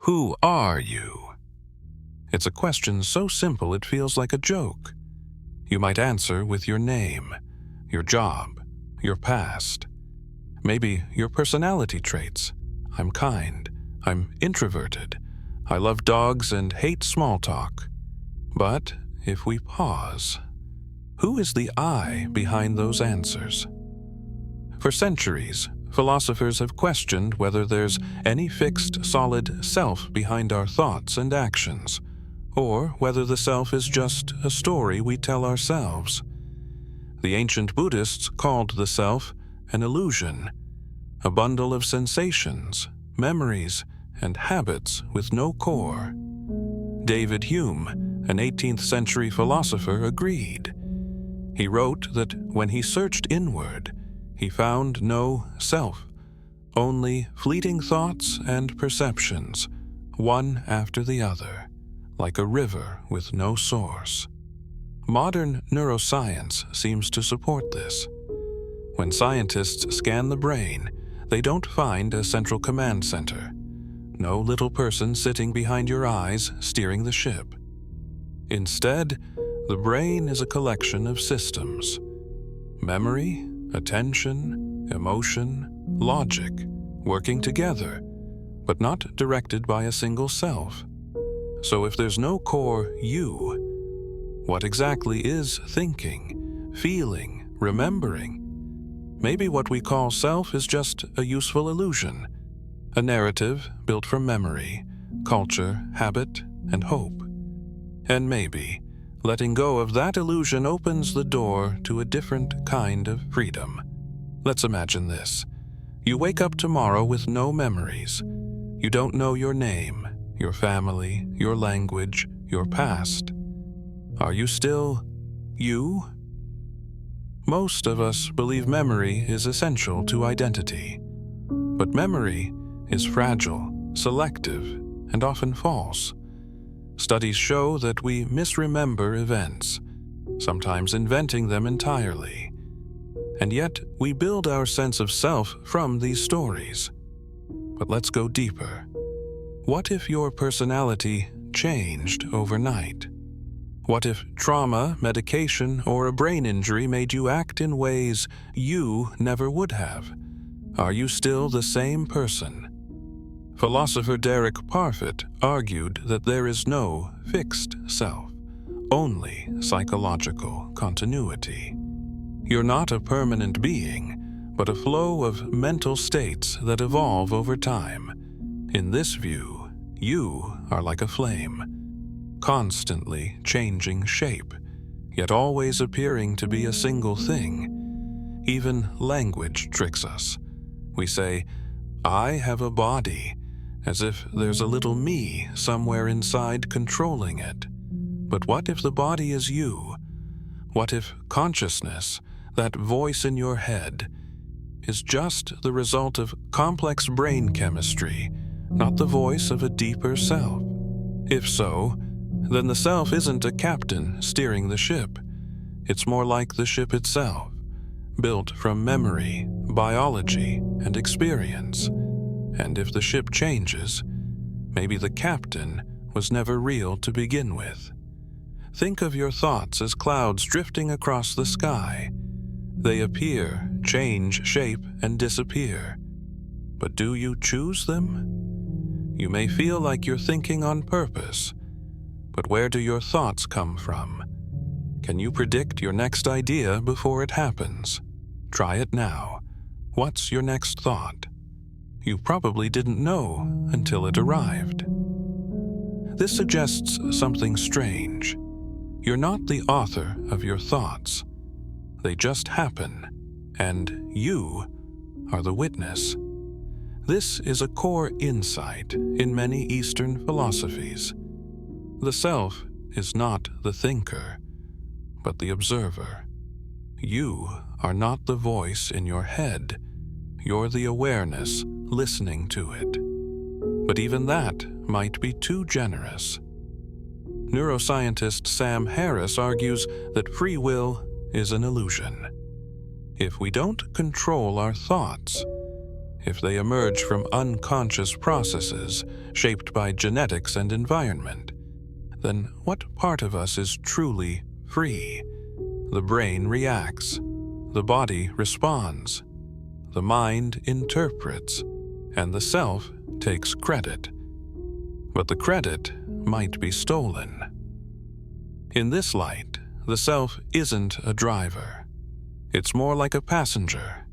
Who are you? It's a question so simple it feels like a joke. You might answer with your name, your job, your past. Maybe your personality traits. I'm kind. I'm introverted. I love dogs and hate small talk. But if we pause, who is the I behind those answers? For centuries, philosophers have questioned whether there's any fixed, solid self behind our thoughts and actions, or whether the self is just a story we tell ourselves. The ancient Buddhists called the self an illusion, a bundle of sensations, memories, and habits with no core. David Hume, an 18th century philosopher, agreed. He wrote that when he searched inward, he found no self, only fleeting thoughts and perceptions, one after the other, like a river with no source. Modern neuroscience seems to support this. When scientists scan the brain, they don't find a central command center. No little person sitting behind your eyes steering the ship. Instead, the brain is a collection of systems. Memory, attention, emotion, logic, working together, but not directed by a single self. So if there's no core you, what exactly is thinking, feeling, remembering? Maybe what we call self is just a useful illusion, a narrative built from memory, culture, habit, and hope. And maybe letting go of that illusion opens the door to a different kind of freedom. Let's imagine this. You wake up tomorrow with no memories. You don't know your name, your family, your language, your past. Are you still you? Most of us believe memory is essential to identity. But memory is fragile, selective, and often false. Studies show that we misremember events, sometimes inventing them entirely. And yet, we build our sense of self from these stories. But let's go deeper. What if your personality changed overnight? What if trauma, medication, or a brain injury made you act in ways you never would have? Are you still the same person? Philosopher Derek Parfit argued that there is no fixed self, only psychological continuity. You're not a permanent being, but a flow of mental states that evolve over time. In this view, you are like a flame, constantly changing shape, yet always appearing to be a single thing. Even language tricks us. We say, I have a body, as if there's a little me somewhere inside controlling it. But what if the body is you? What if consciousness, that voice in your head, is just the result of complex brain chemistry, not the voice of a deeper self? If so, then the self isn't a captain steering the ship. It's more like the ship itself, built from memory, biology, and experience. And if the ship changes, maybe the captain was never real to begin with. Think of your thoughts as clouds drifting across the sky. They appear, change shape, and disappear. But do you choose them? You may feel like you're thinking on purpose, but where do your thoughts come from? Can you predict your next idea before it happens? Try it now. What's your next thought? You probably didn't know until it arrived. This suggests something strange. You're not the author of your thoughts. They just happen, and you are the witness. This is a core insight in many Eastern philosophies. The self is not the thinker, but the observer. You are not the voice in your head. You're the awareness listening to it. But even that might be too generous. Neuroscientist Sam Harris argues that free will is an illusion. If we don't control our thoughts, if they emerge from unconscious processes shaped by genetics and environment, then what part of us is truly free? The brain reacts, the body responds, the mind interprets, and the self takes credit. But the credit might be stolen. In this light, the self isn't a driver. It's more like a passenger,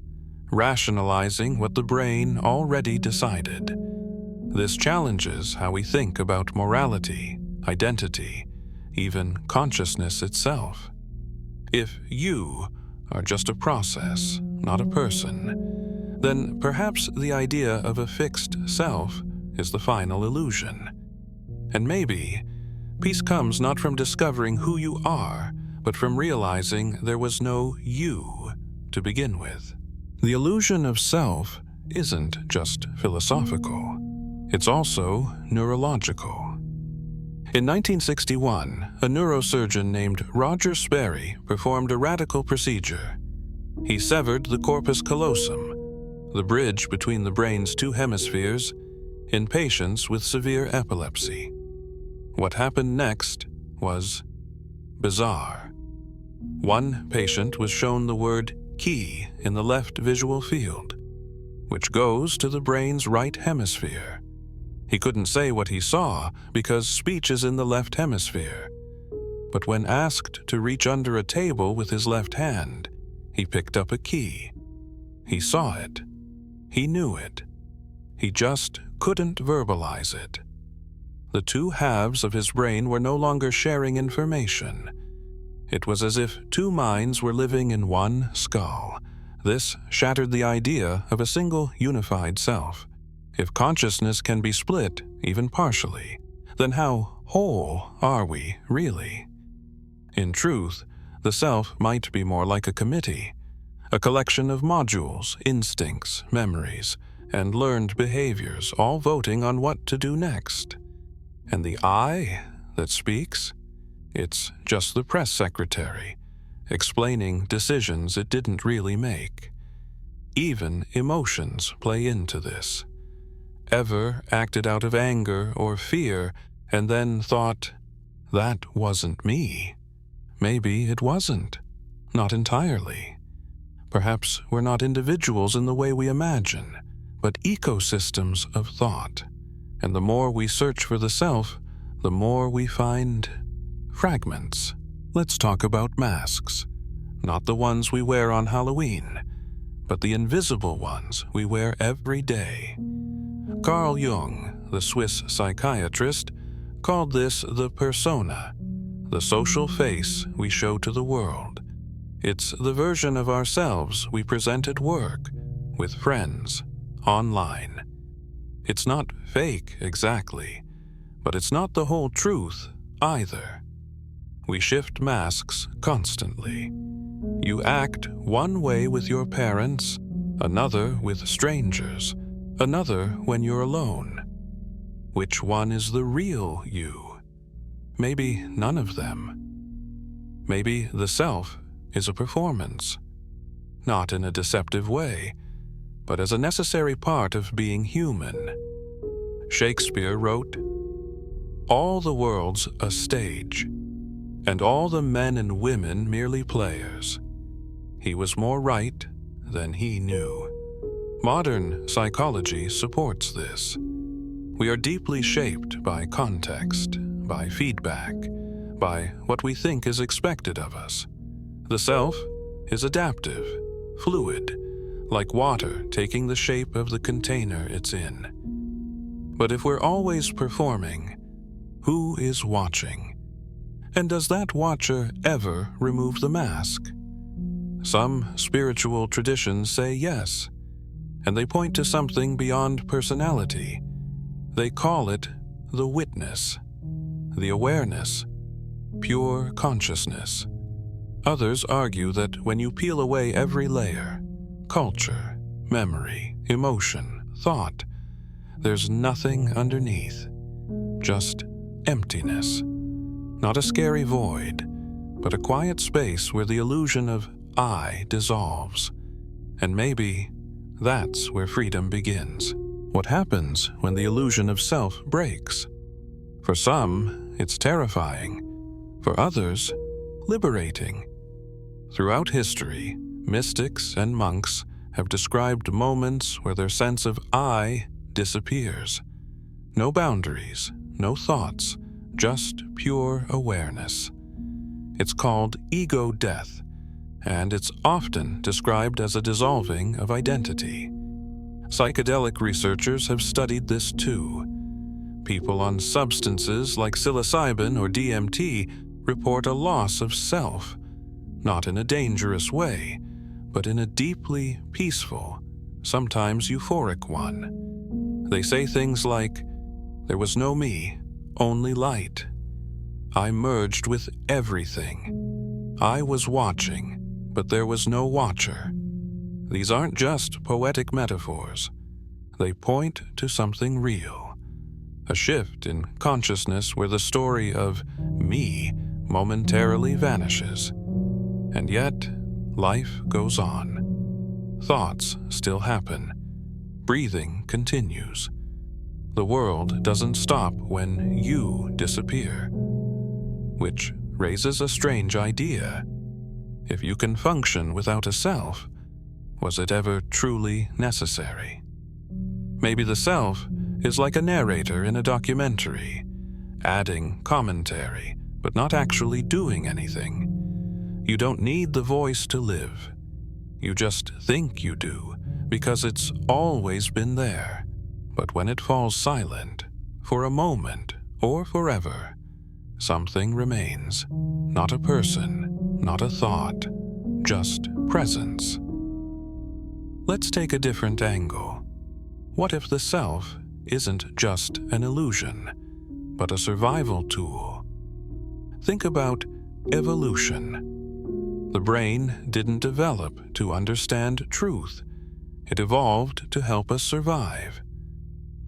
rationalizing what the brain already decided. This challenges how we think about morality, identity, even consciousness itself. If you are just a process, not a person, then perhaps the idea of a fixed self is the final illusion. And maybe peace comes not from discovering who you are, but from realizing there was no you to begin with. The illusion of self isn't just philosophical. It's also neurological. In 1961, a neurosurgeon named Roger Sperry performed a radical procedure. He severed the corpus callosum, the bridge between the brain's two hemispheres, in patients with severe epilepsy. What happened next was bizarre. One patient was shown the word key in the left visual field, which goes to the brain's right hemisphere. He couldn't say what he saw because speech is in the left hemisphere. But when asked to reach under a table with his left hand, he picked up a key. He saw it. He knew it. He just couldn't verbalize it. The two halves of his brain were no longer sharing information. It was as if two minds were living in one skull. This shattered the idea of a single unified self. If consciousness can be split, even partially, then how whole are we, really? In truth, the self might be more like a committee, a collection of modules, instincts, memories, and learned behaviors, all voting on what to do next. And the I that speaks? It's just the press secretary, explaining decisions it didn't really make. Even emotions play into this. Ever acted out of anger or fear and then thought, that wasn't me? Maybe it wasn't. Not entirely. Perhaps we're not individuals in the way we imagine, but ecosystems of thought. And the more we search for the self, the more we find fragments. Let's talk about masks. Not the ones we wear on Halloween, but the invisible ones we wear every day. Carl Jung, the Swiss psychiatrist, called this the persona, the social face we show to the world. It's the version of ourselves we present at work, with friends, online. It's not fake exactly, but it's not the whole truth either. We shift masks constantly. You act one way with your parents, another with strangers, another when you're alone. Which one is the real you? Maybe none of them. Maybe the self is a performance, not in a deceptive way, but as a necessary part of being human. Shakespeare wrote, "All the world's a stage, and all the men and women merely players." He was more right than he knew. Modern psychology supports this. We are deeply shaped by context, by feedback, by what we think is expected of us. The self is adaptive, fluid, like water taking the shape of the container it's in. But if we're always performing, who is watching? And does that watcher ever remove the mask? Some spiritual traditions say yes, and they point to something beyond personality. They call it the witness, the awareness, pure consciousness. Others argue that when you peel away every layer, culture, memory, emotion, thought, there's nothing underneath, just emptiness. Not a scary void, but a quiet space where the illusion of I dissolves. And maybe That's where freedom begins. What happens when the illusion of self breaks? For some, it's terrifying. For others, liberating. Throughout history, mystics and monks have described moments where their sense of I disappears. No boundaries, no thoughts, just pure awareness. It's called ego death, and it's often described as a dissolving of identity. Psychedelic researchers have studied this too. People on substances like psilocybin or DMT report a loss of self, not in a dangerous way, but in a deeply peaceful, sometimes euphoric one. They say things like, "There was no me, only light. I merged with everything. I was watching, but there was no watcher." These aren't just poetic metaphors. They point to something real, a shift in consciousness where the story of me momentarily vanishes. And yet, life goes on. Thoughts still happen. Breathing continues. The world doesn't stop when you disappear. Which raises a strange idea. If you can function without a self, was it ever truly necessary? Maybe the self is like a narrator in a documentary, adding commentary, but not actually doing anything. You don't need the voice to live. You just think you do, because it's always been there. But when it falls silent, for a moment or forever, something remains. Not a person, not a thought, just presence. Let's take a different angle. What if the self isn't just an illusion, but a survival tool? Think about evolution. The brain didn't develop to understand truth. It evolved to help us survive.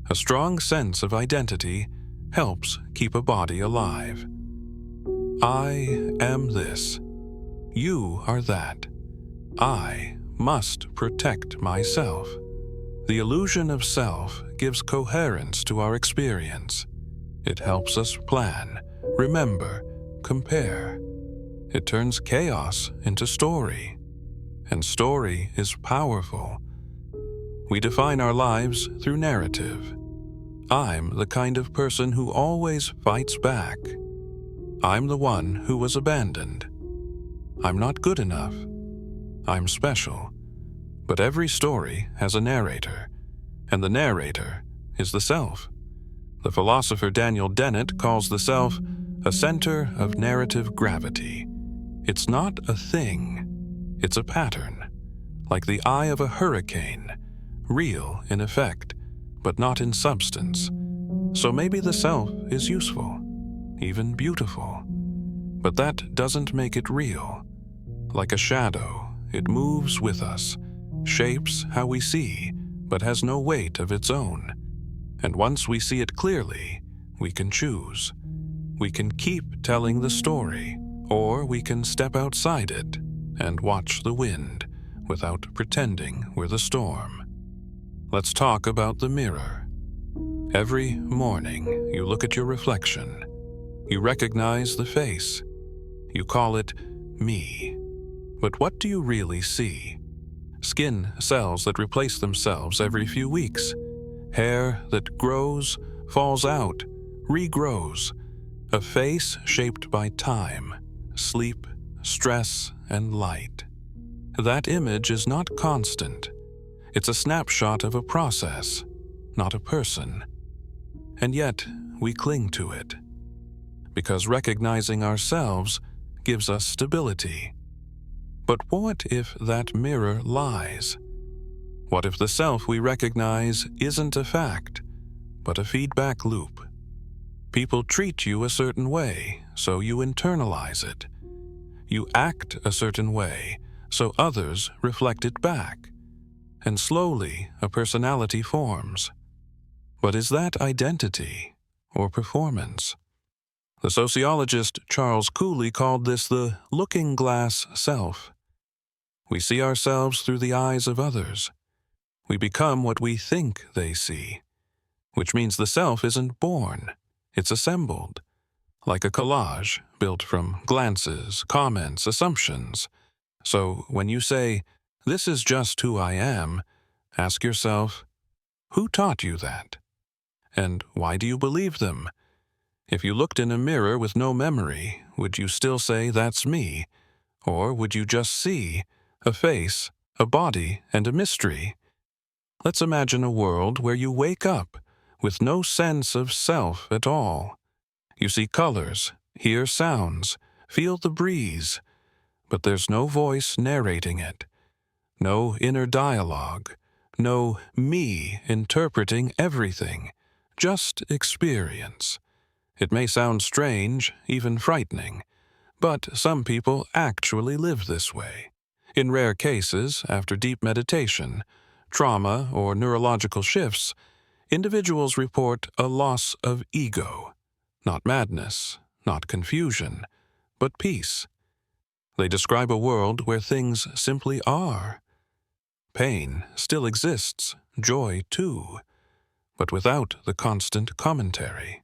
A strong sense of identity helps keep a body alive. I am this. You are that. I must protect myself. The illusion of self gives coherence to our experience. It helps us plan, remember, compare. It turns chaos into story, and story is powerful. We define our lives through narrative. I'm the kind of person who always fights back. I'm the one who was abandoned. I'm not good enough. I'm special. But every story has a narrator, and the narrator is the self. The philosopher Daniel Dennett calls the self a center of narrative gravity. It's not a thing, it's a pattern, like the eye of a hurricane, real in effect, but not in substance. So maybe the self is useful, even beautiful, but that doesn't make it real. Like a shadow, it moves with us, shapes how we see, but has no weight of its own. And once we see it clearly, we can choose. We can keep telling the story, or we can step outside it and watch the wind without pretending we're the storm. Let's talk about the mirror. Every morning, you look at your reflection. You recognize the face. You call it me. But what do you really see? Skin cells that replace themselves every few weeks. Hair that grows, falls out, regrows. A face shaped by time, sleep, stress, and light. That image is not constant. It's a snapshot of a process, not a person. And yet, we cling to it. Because recognizing ourselves gives us stability. But what if that mirror lies? What if the self we recognize isn't a fact, but a feedback loop? People treat you a certain way, so you internalize it. You act a certain way, so others reflect it back. And slowly, a personality forms. But is that identity or performance? The sociologist Charles Cooley called this the looking glass self. We see ourselves through the eyes of others. We become what we think they see, which means the self isn't born, it's assembled, like a collage built from glances, comments, assumptions. So when you say, "This is just who I am," ask yourself, who taught you that? And why do you believe them? If you looked in a mirror with no memory, would you still say, "That's me"? Or would you just see a face, a body, and a mystery? Let's imagine a world where you wake up with no sense of self at all. You see colors, hear sounds, feel the breeze, but there's no voice narrating it, no inner dialogue, no me interpreting everything, just experience. It may sound strange, even frightening, but some people actually live this way. In rare cases, after deep meditation, trauma, or neurological shifts, individuals report a loss of ego. Not madness, not confusion, but peace. They describe a world where things simply are. Pain still exists, joy too, but without the constant commentary.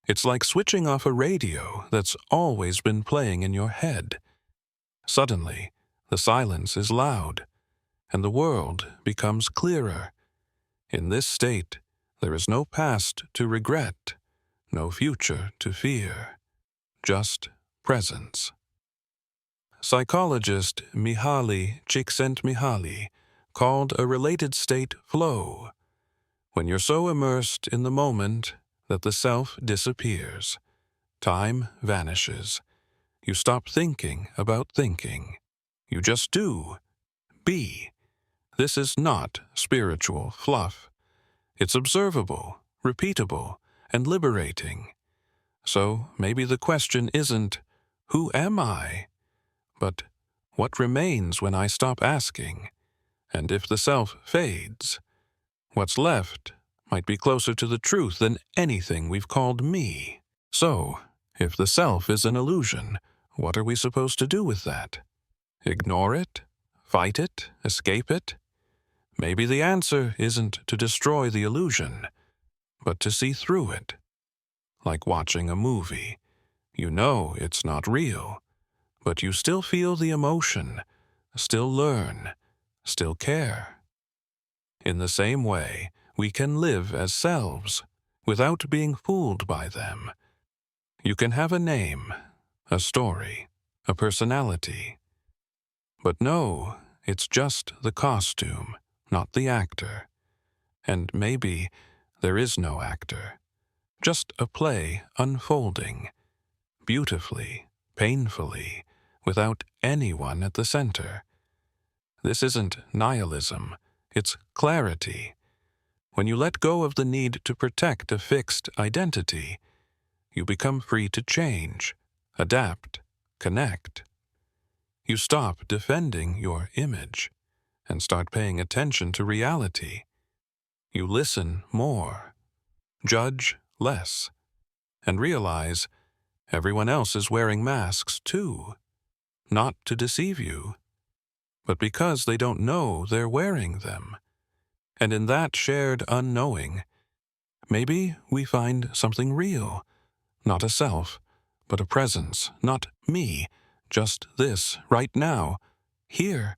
It's like switching off a radio that's always been playing in your head. Suddenly, the silence is loud, and the world becomes clearer. In this state, there is no past to regret, no future to fear, just presence. Psychologist Mihaly Csikszentmihalyi called a related state flow, when you're so immersed in the moment that the self disappears. Time vanishes. You stop thinking about thinking. You just do. Be. This is not spiritual fluff. It's observable, repeatable, and liberating. So maybe the question isn't, who am I? But what remains when I stop asking? And if the self fades, what's left might be closer to the truth than anything we've called me. So, if the self is an illusion, what are we supposed to do with that? Ignore it? Fight it? Escape it? Maybe the answer isn't to destroy the illusion, but to see through it. Like watching a movie. You know it's not real, but you still feel the emotion, still learn, still care. In the same way, we can live as selves, without being fooled by them. You can have a name, a story, a personality. But no, it's just the costume, not the actor. And maybe there is no actor, just a play unfolding, beautifully, painfully, without anyone at the center. This isn't nihilism, it's clarity. When you let go of the need to protect a fixed identity, you become free to change, adapt, connect. You stop defending your image and start paying attention to reality. You listen more, judge less, and realize everyone else is wearing masks too, not to deceive you, but because they don't know they're wearing them. And in that shared unknowing, maybe we find something real, not a self, but a presence, not me, just this, right now, here,